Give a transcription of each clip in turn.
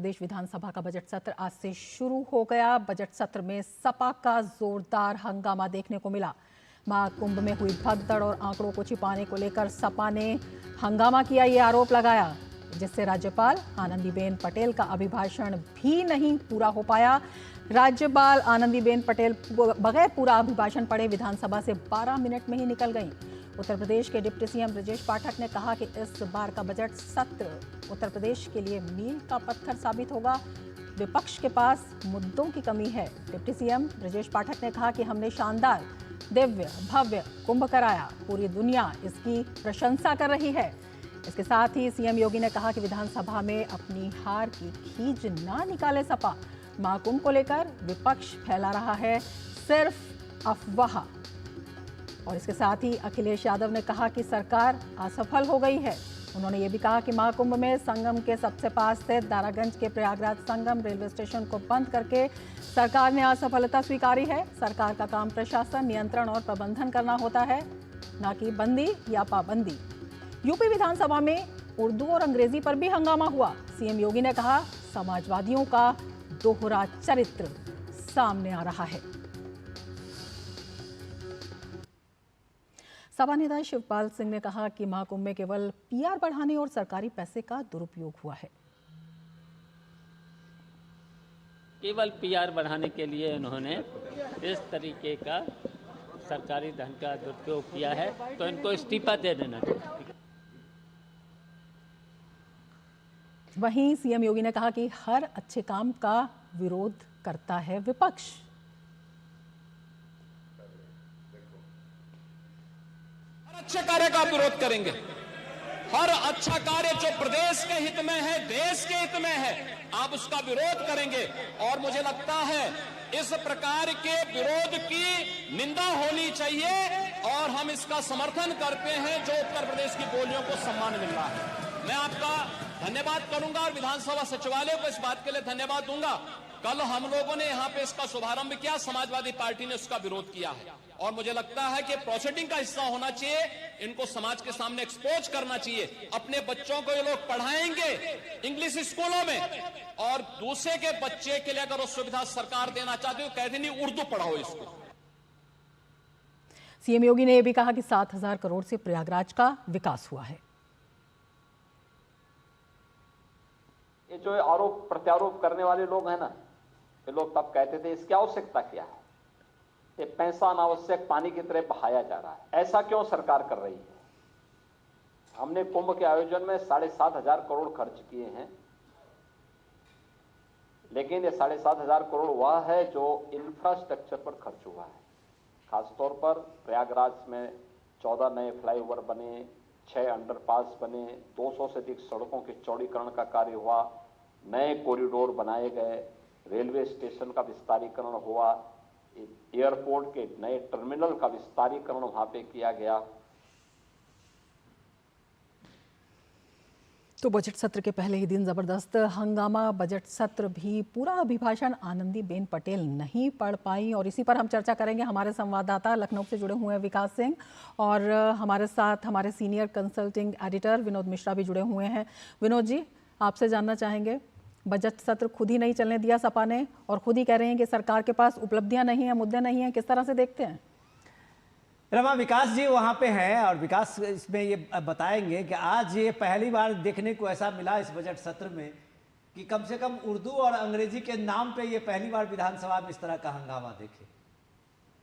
प्रदेश विधानसभा का बजट सत्र आज से शुरू हो गया। बजट सत्र में सपा का जोरदार हंगामा देखने को मिला। महाकुंभ में हुई भगदड़ और आंकड़ों को छिपाने को लेकर सपा ने हंगामा किया, ये आरोप लगाया, जिससे राज्यपाल आनंदीबेन पटेल का अभिभाषण भी नहीं पूरा हो पाया। राज्यपाल आनंदीबेन पटेल बगैर पूरा अभिभाषण पढ़े विधानसभा से 12 मिनट में ही निकल गईं। उत्तर प्रदेश के डिप्टी सीएम ब्रजेश पाठक ने कहा कि इस बार का बजट सत्र उत्तर प्रदेश के लिए मील का पत्थर साबित होगा। विपक्ष के पास मुद्दों की कमी है। डिप्टी सीएम ब्रजेश पाठक ने कहा कि हमने शानदार, दिव्य, भव्य कुंभ कराया, पूरी दुनिया इसकी प्रशंसा कर रही है। इसके साथ ही सीएम योगी ने कहा कि विधानसभा में अपनी हार की खींच ना निकाले सपा। महाकुंभ को लेकर विपक्ष फैला रहा है सिर्फ अफवाह। और इसके साथ ही अखिलेश यादव ने कहा कि सरकार असफल हो गई है। उन्होंने ये भी कहा कि महाकुंभ में संगम के सबसे पास स्थित दारागंज के प्रयागराज संगम रेलवे स्टेशन को बंद करके सरकार ने असफलता स्वीकारी है। सरकार का काम प्रशासन, नियंत्रण और प्रबंधन करना होता है, ना कि बंदी या पाबंदी। यूपी विधानसभा में उर्दू और अंग्रेजी पर भी हंगामा हुआ। सीएम योगी ने कहा, समाजवादियों का दोहरा चरित्र सामने आ रहा है। सपा नेता शिवपाल सिंह ने कहा कि महाकुंभ में केवल पीआर बढ़ाने और सरकारी पैसे का दुरुपयोग हुआ है। केवल पीआर बढ़ाने के लिए उन्होंने इस तरीके का सरकारी धन का दुरुपयोग किया है, तो इनको इस्तीफा दे देना चाहिए। वहीं सीएम योगी ने कहा कि हर अच्छे काम का विरोध करता है विपक्ष। अच्छे कार्य का विरोध करेंगे। हर अच्छा कार्य जो प्रदेश के हित में है, देश के हित में है, आप उसका विरोध करेंगे। और मुझे लगता है इस प्रकार के विरोध की निंदा होनी चाहिए और हम इसका समर्थन करते हैं जो उत्तर प्रदेश की बोलियों को सम्मान मिल रहा है। मैं आपका धन्यवाद करूंगा और विधानसभा सचिवालय को इस बात के लिए धन्यवाद दूंगा। कल हम लोगों ने यहां पे इसका शुभारंभ किया, समाजवादी पार्टी ने उसका विरोध किया है और मुझे लगता है कि प्रोसीडिंग का हिस्सा होना चाहिए। इनको समाज के सामने एक्सपोज करना चाहिए। अपने बच्चों को ये लोग पढ़ाएंगे इंग्लिश स्कूलों में और दूसरे के बच्चे के लिए अगर वो सुविधा सरकार देना चाहती है तो कहते नहीं उर्दू पढ़ाओ इसको। सीएम योगी ने यह भी कहा कि 7,000 करोड़ से प्रयागराज का विकास हुआ है। ये जो आरोप प्रत्यारोप करने वाले लोग हैं ना, ये लोग तब कहते थे इसकी आवश्यकता क्या है, ये पैसा अनावश्यक पानी की तरह बहाया जा रहा है, ऐसा क्यों सरकार कर रही है। हमने कुंभ के आयोजन में 7,500 करोड़ खर्च किए हैं, लेकिन ये 7,500 करोड़ वह है जो इंफ्रास्ट्रक्चर पर खर्च हुआ है। खासतौर पर प्रयागराज में 14 नए फ्लाईओवर बने, 6 अंडरपास बने, 200 से अधिक सड़कों के चौड़ीकरण का कार्य हुआ, नए कॉरिडोर बनाए गए, रेलवे स्टेशन का विस्तारीकरण हुआ, एयरपोर्ट के नए टर्मिनल का विस्तारीकरण वहां पे किया गया। तो बजट सत्र के पहले ही दिन जबरदस्त हंगामा। बजट सत्र भी पूरा अभिभाषण आनंदीबेन पटेल नहीं पढ़ पाई और इसी पर हम चर्चा करेंगे। हमारे संवाददाता लखनऊ से जुड़े हुए हैं विकास सिंह और हमारे साथ हमारे senior consulting editor Vinod Mishra भी जुड़े हुए हैं। विनोद जी, आपसे जानना चाहेंगे, बजट सत्र खुद ही नहीं चलने दिया सपा ने और खुद ही कह रहे हैं कि सरकार के पास उपलब्धियां नहीं है, मुद्दे नहीं है, किस तरह से देखते हैं? रमा, विकास जी वहाँ पे हैं और विकास इसमें ये बताएंगे कि आज ये पहली बार देखने को ऐसा मिला इस बजट सत्र में कि कम से कम उर्दू और अंग्रेजी के नाम पे ये पहली बार विधानसभा में इस तरह का हंगामा देखे।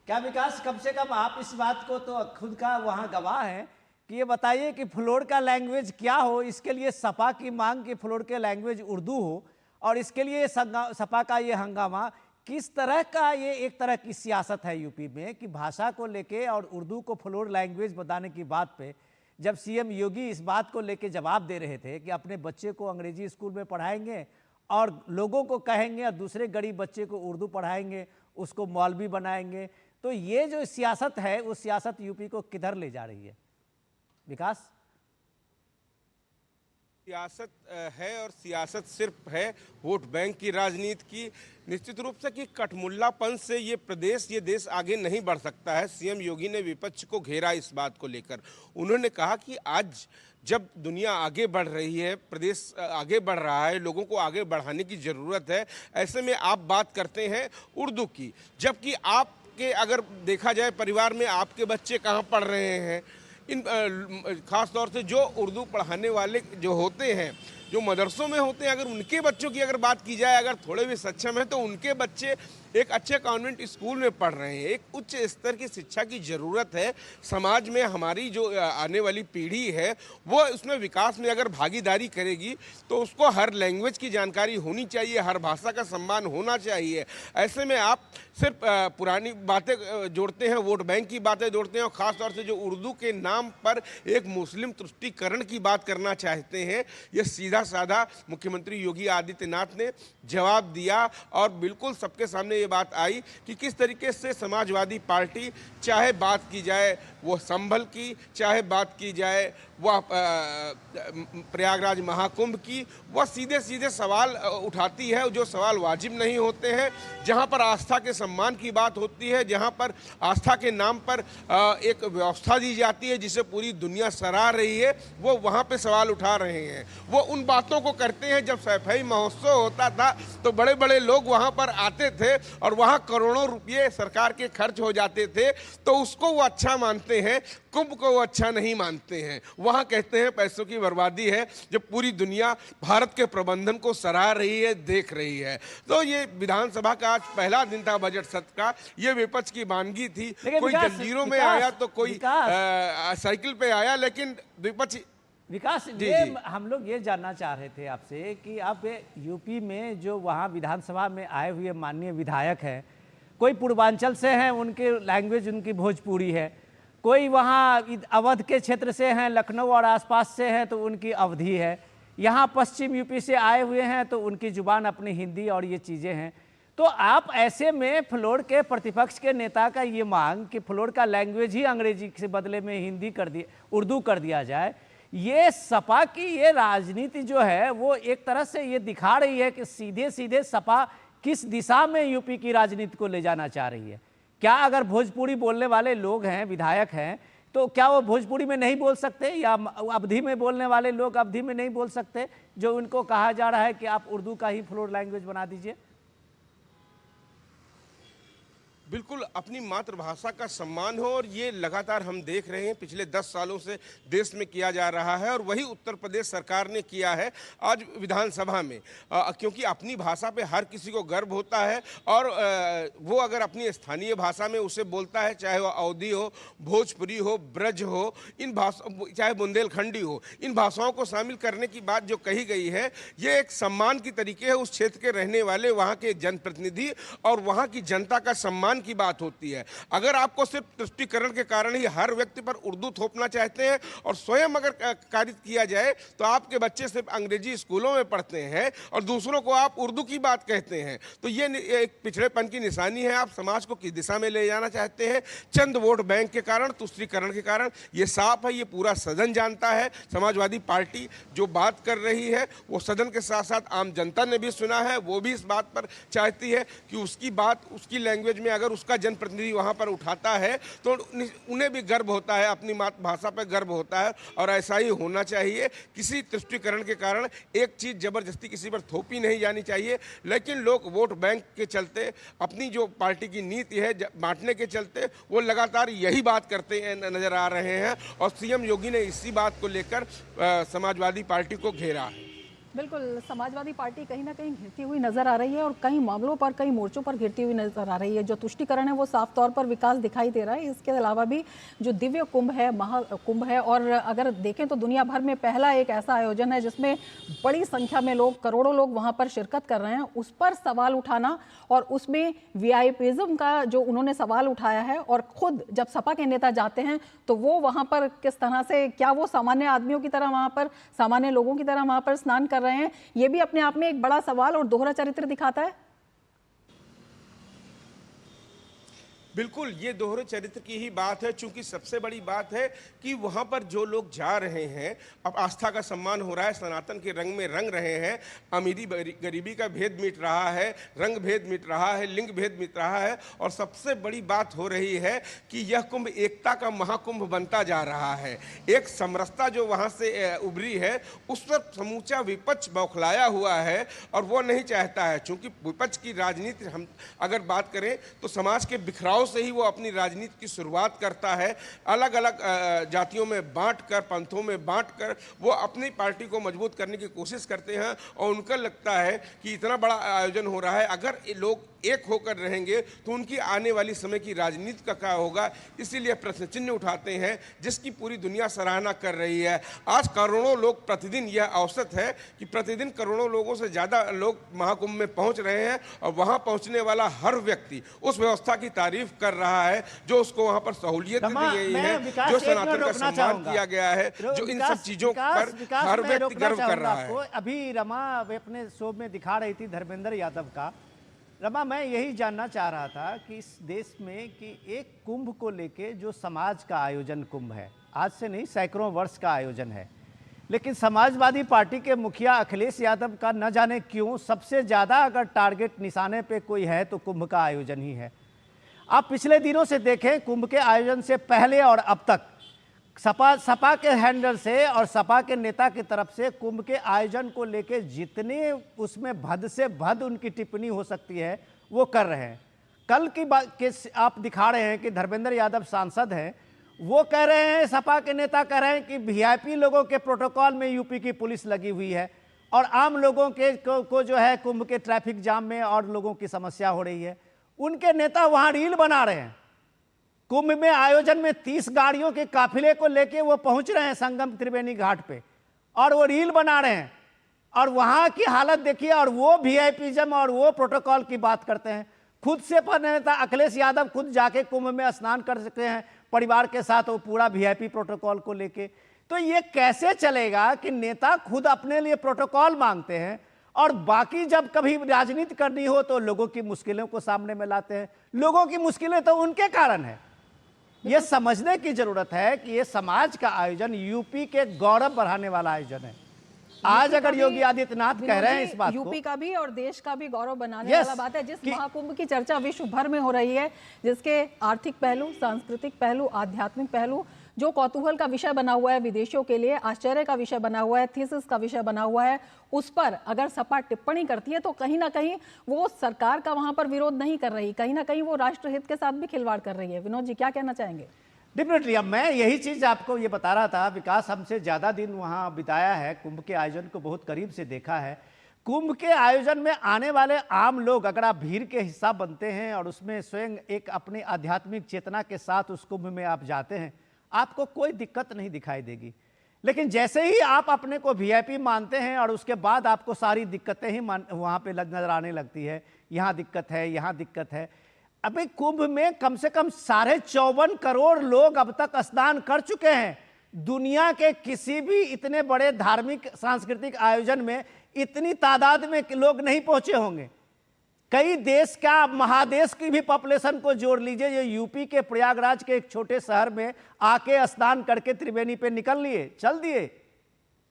क्या विकास, कम से कम आप इस बात को तो खुद का वहाँ गवाह हैं कि ये बताइए कि फ्लोर का लैंग्वेज क्या हो, इसके लिए सपा की मांग कि फ्लोर के लैंग्वेज उर्दू हो और इसके लिए सपा का ये हंगामा किस तरह का, ये एक तरह की सियासत है यूपी में कि भाषा को लेके और उर्दू को फ्लोर लैंग्वेज बताने की बात पे जब सीएम योगी इस बात को लेके जवाब दे रहे थे कि अपने बच्चे को अंग्रेजी स्कूल में पढ़ाएंगे और लोगों को कहेंगे और दूसरे गरीब बच्चे को उर्दू पढ़ाएंगे, उसको मौलवी बनाएंगे, तो ये जो सियासत है वो सियासत यूपी को किधर ले जा रही है विकास? सियासत है और सियासत सिर्फ है वोट बैंक की राजनीति की। निश्चित रूप से कि कठमुल्लापन से ये प्रदेश ये देश आगे नहीं बढ़ सकता है। सीएम योगी ने विपक्ष को घेरा इस बात को लेकर। उन्होंने कहा कि आज जब दुनिया आगे बढ़ रही है, प्रदेश आगे बढ़ रहा है, लोगों को आगे बढ़ाने की ज़रूरत है, ऐसे में आप बात करते हैं उर्दू की, जबकि आपके अगर देखा जाए परिवार में आपके बच्चे कहाँ पढ़ रहे हैं। इन खास तौर से जो उर्दू पढ़ाने वाले जो होते हैं, जो मदरसों में होते हैं, अगर उनके बच्चों की अगर बात की जाए, अगर थोड़े भी सक्षम हैं तो उनके बच्चे एक अच्छे कॉन्वेंट स्कूल में पढ़ रहे हैं। एक उच्च स्तर की शिक्षा की ज़रूरत है। समाज में हमारी जो आने वाली पीढ़ी है वो उसमें विकास में अगर भागीदारी करेगी तो उसको हर लैंग्वेज की जानकारी होनी चाहिए, हर भाषा का सम्मान होना चाहिए। ऐसे में आप सिर्फ पुरानी बातें जोड़ते हैं, वोट बैंक की बातें जोड़ते हैं और ख़ास तौर से जो उर्दू के नाम पर एक मुस्लिम तुष्टीकरण की बात करना चाहते हैं। ये सीधा साधा मुख्यमंत्री योगी आदित्यनाथ ने जवाब दिया और बिल्कुल सबके सामने ये बात आई कि किस तरीके से समाजवादी पार्टी, चाहे बात की जाए वो संभल की, चाहे बात की जाए वह प्रयागराज महाकुंभ की, वह सीधे सीधे सवाल उठाती है जो सवाल वाजिब नहीं होते हैं। जहां पर आस्था के सम्मान की बात होती है, जहां पर आस्था के नाम पर एक व्यवस्था दी जाती है जिसे पूरी दुनिया सराह रही है, वो वहां पे सवाल उठा रहे हैं। वो उन बातों को करते हैं जब सफाई महोत्सव होता था तो बड़े बड़े लोग वहां पर आते थे और वहां करोड़ों रुपये सरकार के खर्च हो जाते थे, तो उसको वो अच्छा मानते हैं, कुंभ को वो अच्छा नहीं मानते हैं। वहां कहते हैं पैसों की बर्बादी है, जब पूरी दुनिया भारत के प्रबंधन को सराह रही है, देख रही है। तो ये विधानसभा का आज पहला दिन था बजट सत्र का, ये विपक्ष की वानगी थी। कोई जंजीरों में आया तो कोई साइकिल पे आया, लेकिन विपक्ष विकास जी, ये जी। हम लोग ये जानना चाह रहे थे आपसे कि आप यूपी में जो वहाँ विधानसभा में आए हुए माननीय विधायक हैं, कोई पूर्वांचल से हैं, उनकी लैंग्वेज उनकी भोजपुरी है, कोई वहाँ अवध के क्षेत्र से हैं, लखनऊ और आसपास से हैं तो उनकी अवधी है, यहाँ पश्चिम यूपी से आए हुए हैं तो उनकी जुबान अपनी हिंदी और ये चीज़ें हैं। तो आप ऐसे में फ्लोर के प्रतिपक्ष के नेता का ये मांग कि फ्लोर का लैंग्वेज ही अंग्रेजी के बदले में हिंदी कर दिए, उर्दू कर दिया जाए, ये सपा की ये राजनीति जो है वो एक तरह से ये दिखा रही है कि सीधे सीधे सपा किस दिशा में यूपी की राजनीति को ले जाना चाह रही है। क्या अगर भोजपुरी बोलने वाले लोग हैं, विधायक हैं, तो क्या वो भोजपुरी में नहीं बोल सकते, या अवधी में बोलने वाले लोग अवधी में नहीं बोल सकते, जो उनको कहा जा रहा है कि आप उर्दू का ही फ्लोर लैंग्वेज बना दीजिए? बिल्कुल अपनी मातृभाषा का सम्मान हो, और ये लगातार हम देख रहे हैं पिछले 10 सालों से देश में किया जा रहा है और वही उत्तर प्रदेश सरकार ने किया है आज विधानसभा में। क्योंकि अपनी भाषा पे हर किसी को गर्व होता है और वो अगर अपनी स्थानीय भाषा में उसे बोलता है, चाहे वो अवधी हो, भोजपुरी हो, ब्रज हो, इन भाषा चाहे बुंदेलखंडी हो, इन भाषाओं को शामिल करने की बात जो कही गई है, ये एक सम्मान की तरीके है उस क्षेत्र के रहने वाले वहाँ के जनप्रतिनिधि और वहाँ की जनता का सम्मान की बात होती है। अगर आपको सिर्फ तुष्टीकरण के कारण ही हर व्यक्ति पर उर्दू थोपना चाहते हैं और स्वयं अगर कारित किया जाए तो आपके बच्चे सिर्फ अंग्रेजी स्कूलों में पढ़ते हैं और दूसरों को आप उर्दू की बात कहते हैं, तो ये एक पिछड़ेपन की निशानी है। आप समाज को किस दिशा में ले जाना चाहते हैं? चंद वोट बैंक के कारण, तुष्टीकरण के कारण, ये साफ है, ये पूरा सदन जानता है। समाजवादी पार्टी जो बात कर रही है वो सदन के साथ साथ आम जनता ने भी सुना है, वो भी इस बात पर चाहती है कि उसकी बात उसकी लैंग्वेज में अगर उसका जनप्रतिनिधि वहां पर उठाता है तो उन्हें भी गर्व होता है, अपनी मातृभाषा पर गर्व होता है और ऐसा ही होना चाहिए। किसी तुष्टीकरण के कारण एक चीज जबरदस्ती किसी पर थोपी नहीं जानी चाहिए, लेकिन लोग वोट बैंक के चलते, अपनी जो पार्टी की नीति है बांटने के चलते, वो लगातार यही बात करते नजर आ रहे हैं और सीएम योगी ने इसी बात को लेकर समाजवादी पार्टी को घेरा है। बिल्कुल, समाजवादी पार्टी कहीं ना कहीं घिरती हुई नजर आ रही है और कई मामलों पर, कई मोर्चों पर घिरती हुई नजर आ रही है। जो तुष्टीकरण है वो साफ तौर पर विकास दिखाई दे रहा है। इसके अलावा भी जो दिव्य कुंभ है, महाकुंभ है, और अगर देखें तो दुनिया भर में पहला एक ऐसा आयोजन है जिसमें बड़ी संख्या में लोग, करोड़ों लोग वहां पर शिरकत कर रहे हैं, उस पर सवाल उठाना और उसमें वीआईपीज़म का जो उन्होंने सवाल उठाया है, और खुद जब सपा के नेता जाते हैं तो वो वहां पर किस तरह से, क्या वो सामान्य आदमियों की तरह वहां पर, सामान्य लोगों की तरह वहां पर स्नान कर रहे हैं, ये भी अपने आप में एक बड़ा सवाल और दोहरा चरित्र दिखाता है। बिल्कुल, ये दोहरे चरित्र की ही बात है, चूंकि सबसे बड़ी बात है कि वहाँ पर जो लोग जा रहे हैं, अब आस्था का सम्मान हो रहा है, सनातन के रंग में रंग रहे हैं, अमीरी गरीबी का भेद मिट रहा है, रंग भेद मिट रहा है, लिंग भेद मिट रहा है, और सबसे बड़ी बात हो रही है कि यह कुंभ एकता का महाकुंभ बनता जा रहा है। एक समरसता जो वहाँ से उभरी है, उस पर समूचा विपक्ष बौखलाया हुआ है और वो नहीं चाहता है। चूंकि विपक्ष की राजनीति हम अगर बात करें तो समाज के बिखराव से ही वो अपनी राजनीति की शुरुआत करता है। अलग अलग जातियों में बांटकर, पंथों में बांटकर वो अपनी पार्टी को मजबूत करने की कोशिश करते हैं, और उनको लगता है कि इतना बड़ा आयोजन हो रहा है, अगर ये लोग एक होकर रहेंगे तो उनकी आने वाली समय की राजनीति का क्या होगा, इसीलिए प्रश्न चिन्ह उठाते हैं, जिसकी पूरी दुनिया सराहना कर रही है। आज करोड़ों लोग प्रतिदिन, यह औसत है कि प्रतिदिन करोड़ों लोगों से ज़्यादा लोग महाकुंभ में पहुंच रहे हैं, और वहां पहुंचने वाला हर व्यक्ति उस व्यवस्था की तारीफ कर रहा है जो उसको वहां पर सहूलियत दी गई है, जो सनातन का सम्मान किया गया है, जो इन सब चीजों पर हर व्यक्ति गर्व कर रहा है। अभी रमा अपने शो में दिखा रही थी धर्मेंद्र यादव का। रमा, मैं यही जानना चाह रहा था कि इस देश में कि एक कुंभ को लेके जो समाज का आयोजन कुंभ है, आज से नहीं सैकड़ों वर्ष का आयोजन है, लेकिन समाजवादी पार्टी के मुखिया अखिलेश यादव का न जाने क्यों सबसे ज़्यादा अगर टारगेट निशाने पे कोई है तो कुंभ का आयोजन ही है। आप पिछले दिनों से देखें, कुंभ के आयोजन से पहले और अब तक सपा के हैंडल से और सपा के नेता की तरफ से कुंभ के आयोजन को लेके जितने उसमें भद से भद उनकी टिप्पणी हो सकती है वो कर रहे हैं। कल की बात के आप दिखा रहे हैं कि धर्मेंद्र यादव सांसद हैं, वो कह रहे हैं, सपा के नेता कह रहे हैं कि वीआईपी लोगों के प्रोटोकॉल में यूपी की पुलिस लगी हुई है और आम लोगों के को जो है कुंभ के ट्रैफिक जाम में और लोगों की समस्या हो रही है। उनके नेता वहां रील बना रहे हैं। कुंभ में आयोजन में 30 गाड़ियों के काफिले को लेके वो पहुंच रहे हैं संगम त्रिवेणी घाट पे, और वो रील बना रहे हैं, और वहां की हालत देखिए, और वो वीआईपीज़म और वो प्रोटोकॉल की बात करते हैं। खुद से नेता अखिलेश यादव खुद जाके कुंभ में स्नान कर सकते हैं परिवार के साथ, वो पूरा वीआईपी प्रोटोकॉल को लेके। तो ये कैसे चलेगा कि नेता खुद अपने लिए प्रोटोकॉल मांगते हैं और बाकी जब कभी राजनीति करनी हो तो लोगों की मुश्किलों को सामने में लाते हैं। लोगों की मुश्किलें तो उनके कारण है। ये समझने की जरूरत है कि ये समाज का आयोजन यूपी के गौरव बढ़ाने वाला आयोजन है। आज अगर योगी आदित्यनाथ कह रहे हैं इस बात को, यूपी का भी और देश का भी गौरव बनाने वाला बात है। जिस महाकुंभ की चर्चा विश्व भर में हो रही है, जिसके आर्थिक पहलू, सांस्कृतिक पहलू, आध्यात्मिक पहलू, जो कौतूहल का विषय बना हुआ है, विदेशियों के लिए आश्चर्य का विषय बना हुआ है, थीसिस का विषय बना हुआ है, उस पर अगर सपा टिप्पणी करती है तो कहीं ना कहीं वो सरकार का वहां पर विरोध नहीं कर रही, कहीं ना कहीं वो राष्ट्रहित के साथ भी खिलवाड़ कर रही है। विनोद जी, क्या कहना चाहेंगे? डेफिनेटली, अब मैं यही चीज़ आपको ये बता रहा था। विकास हमसे ज़्यादा दिन वहाँ बिताया है, कुंभ के आयोजन को बहुत करीब से देखा है। कुंभ के आयोजन में आने वाले आम लोग, अगर आप भीड़ के हिस्सा बनते हैं और उसमें स्वयं एक अपनी आध्यात्मिक चेतना के साथ उस कुंभ में आप जाते हैं, आपको कोई दिक्कत नहीं दिखाई देगी। लेकिन जैसे ही आप अपने को वीआईपी मानते हैं और उसके बाद आपको सारी दिक्कतें ही वहाँ पे नजर आने लगती है, यहाँ दिक्कत है, यहाँ दिक्कत है। अभी कुंभ में कम से कम 54.5 करोड़ लोग अब तक स्नान कर चुके हैं। दुनिया के किसी भी इतने बड़े धार्मिक सांस्कृतिक आयोजन में इतनी तादाद में लोग नहीं पहुंचे होंगे। कई देश का, महादेश की भी पॉपुलेशन को जोड़ लीजिए, ये यूपी के प्रयागराज के एक छोटे शहर में आके स्नान करके त्रिवेणी पे निकल लिए, चल दिए।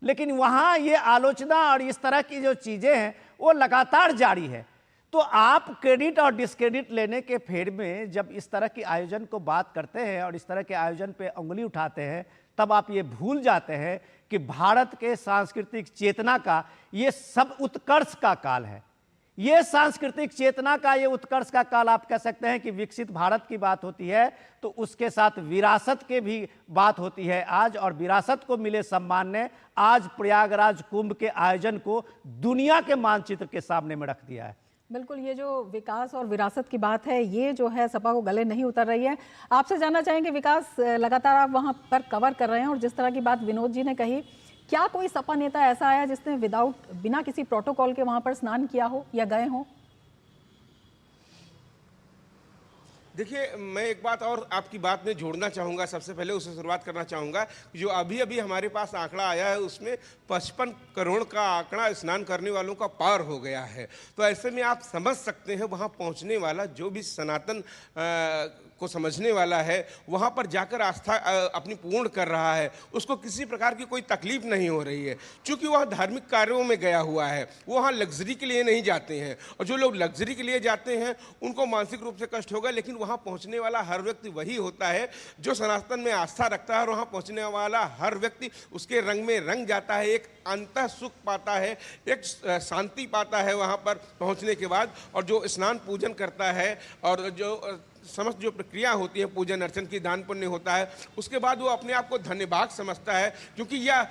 लेकिन वहाँ ये आलोचना और इस तरह की जो चीज़ें हैं वो लगातार जारी है। तो आप क्रेडिट और डिस्क्रेडिट लेने के फेर में जब इस तरह के आयोजन को बात करते हैं और इस तरह के आयोजन पे उंगली उठाते हैं, तब आप ये भूल जाते हैं कि भारत के सांस्कृतिक चेतना का ये सब उत्कर्ष का काल है। ये सांस्कृतिक चेतना का, ये उत्कर्ष का काल आप कह सकते हैं कि विकसित भारत की बात होती है तो उसके साथ विरासत के भी बात होती है आज, और विरासत को मिले सम्मान ने आज प्रयागराज कुंभ के आयोजन को दुनिया के मानचित्र के सामने में रख दिया है। बिल्कुल, ये जो विकास और विरासत की बात है, ये जो है सपा को गले नहीं उतर रही है। आपसे जानना चाहेंगे विकास, लगातार आप वहाँ पर कवर कर रहे हैं और जिस तरह की बात विनोद जी ने कही, क्या कोई सपा नेता ऐसा आया जिसने बिना किसी प्रोटोकॉल के वहां पर स्नान किया हो या गए हो? देखिए, मैं एक बात और आपकी बात में जोड़ना चाहूँगा। सबसे पहले उससे शुरुआत करना चाहूँगा, जो अभी अभी हमारे पास आंकड़ा आया है उसमें 55 करोड़ का आंकड़ा स्नान करने वालों का पार हो गया है। तो ऐसे में आप समझ सकते हैं वहाँ पहुँचने वाला जो भी सनातन को समझने वाला है वहाँ पर जाकर आस्था अपनी पूर्ण कर रहा है, उसको किसी प्रकार की कोई तकलीफ नहीं हो रही है, क्योंकि वह धार्मिक कार्यों में गया हुआ है। वो वहाँ लग्जरी के लिए नहीं जाते हैं, और जो लोग लग्जरी के लिए जाते हैं उनको मानसिक रूप से कष्ट होगा, लेकिन वहाँ पहुँचने वाला हर व्यक्ति वही होता है जो सनातन में आस्था रखता है, और वहाँ पहुँचने वाला हर व्यक्ति उसके रंग में रंग जाता है, एक अंतः सुख पाता है, एक शांति पाता है वहाँ पर पहुँचने के बाद। और जो स्नान पूजन करता है और जो समस्त जो प्रक्रिया होती है पूजन अर्चन की, दान पुण्य होता है, उसके बाद वो अपने आप को धन्यभाग समझता है, क्योंकि यह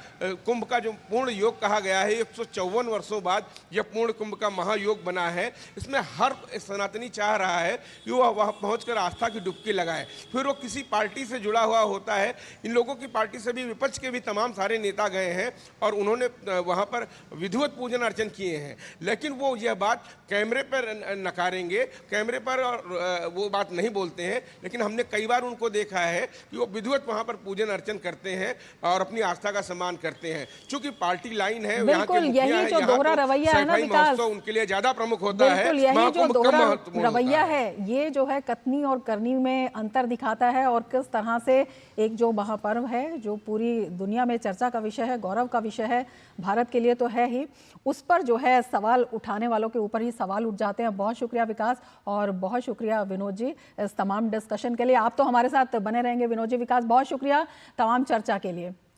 कुंभ का जो पूर्ण योग कहा गया है 154 वर्षों बाद यह पूर्ण कुंभ का महायोग बना है। इसमें हर सनातनी चाह रहा है कि वह वहाँ पहुँचकर आस्था की डुबकी लगाए। फिर वो किसी पार्टी से जुड़ा हुआ होता है। इन लोगों की पार्टी से भी, विपक्ष के भी तमाम सारे नेता गए हैं और उन्होंने वहाँ पर विधिवत पूजन अर्चन किए हैं, लेकिन वो यह बात कैमरे पर नकारेंगे, कैमरे पर और वो बात नहीं बोलते हैं। लेकिन हमने कई बार उनको देखा है कि वो विधिवत वहां पर पूजन अर्चन करते हैं और अपनी आस्था का सम्मान करते हैं। चूंकि पार्टी लाइन है, बिल्कुल यही जो दोहरा रवैया है ना विकास, उनके लिए ज्यादा प्रमुख होता है। बिल्कुल यही जो दोहरा रवैया है, ये जो है कथनी और करनी में अंतर दिखाता है, और किस तरह से एक जो महापर्व है जो पूरी दुनिया में चर्चा का विषय है, गौरव का विषय है, भारत के लिए तो है ही, उस पर जो है सवाल उठाने वालों के ऊपर ही सवाल उठ जाते हैं। बहुत शुक्रिया विकास और बहुत शुक्रिया विनोद जी इस तमाम डिस्कशन के लिए। आप तो हमारे साथ बने रहेंगे विनोद जी। विकास बहुत शुक्रिया तमाम चर्चा के लिए।